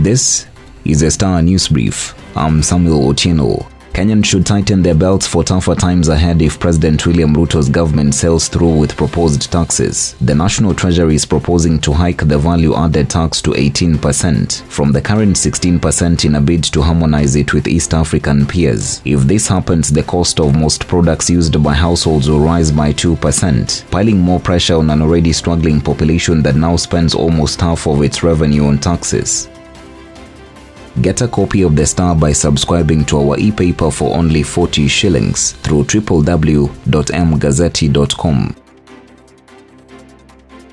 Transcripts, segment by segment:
This is a Star News Brief. I'm Samuel Otieno. Kenyans should tighten their belts for tougher times ahead if President William Ruto's government sails through with proposed taxes. The National Treasury is proposing to hike the value-added tax to 18% from the current 16% in a bid to harmonize it with East African peers. If this happens, the cost of most products used by households will rise by 2%, piling more pressure on an already struggling population that now spends almost half of its revenue on taxes. Get a copy of The Star by subscribing to our e-paper for only 40 shillings through www.mgazzetti.com.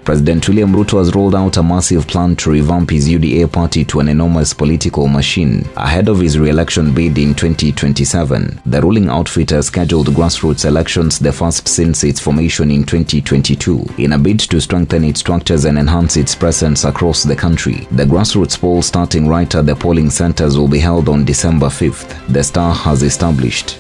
President William Ruto has rolled out a massive plan to revamp his UDA party to an enormous political machine ahead of his re-election bid in 2027. The ruling outfit has scheduled grassroots elections, the first since its formation in 2022, in a bid to strengthen its structures and enhance its presence across the country. The grassroots poll, starting right at the polling centers, will be held on December 5th, the Star has established.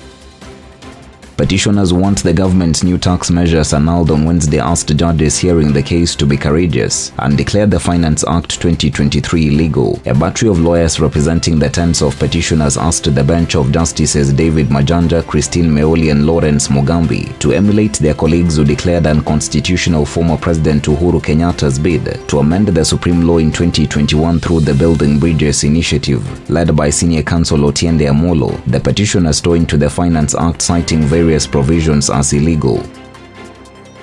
Petitioners want the government's new tax measures annulled on Wednesday, asked judges hearing the case to be courageous, and declared the Finance Act 2023 illegal. A battery of lawyers representing the tens of petitioners asked the bench of Justices David Majanja, Christine Meoli and Lawrence Mugambi to emulate their colleagues who declared unconstitutional former President Uhuru Kenyatta's bid to amend the Supreme Law in 2021 through the Building Bridges initiative, led by Senior Counsel Otiende Amolo. The petitioners toed to the Finance Act, citing various provisions as illegal.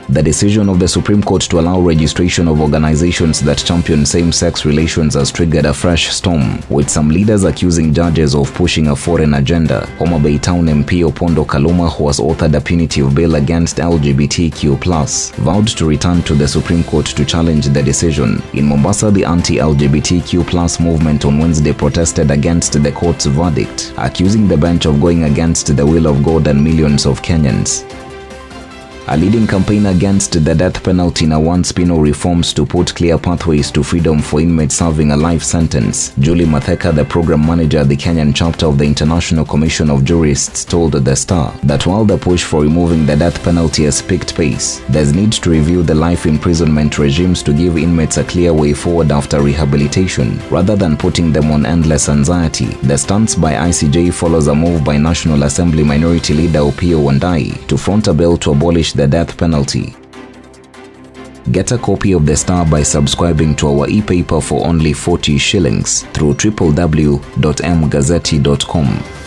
The decision of the Supreme Court to allow registration of organizations that champion same-sex relations has triggered a fresh storm, with some leaders accusing judges of pushing a foreign agenda. Homa Bay Town MP Opondo Kaluma, who has authored a punitive bill against LGBTQ+, vowed to return to the Supreme Court to challenge the decision. In Mombasa, the anti-LGBTQ+ movement on Wednesday protested against the court's verdict, accusing the bench of going against the will of God and millions of Kenyans. A leading campaign against the death penalty now wants penal reforms to put clear pathways to freedom for inmates serving a life sentence. Julie Matheka, the program manager at the Kenyan chapter of the International Commission of Jurists, told The Star that while the push for removing the death penalty has picked pace, there's need to review the life imprisonment regimes to give inmates a clear way forward after rehabilitation, rather than putting them on endless anxiety. The stance by ICJ follows a move by National Assembly Minority Leader Opiyo Wandayi to front a bill to abolish the death penalty. Get a copy of The Star by subscribing to our e-paper for only 40 shillings through www.mgazzetti.com.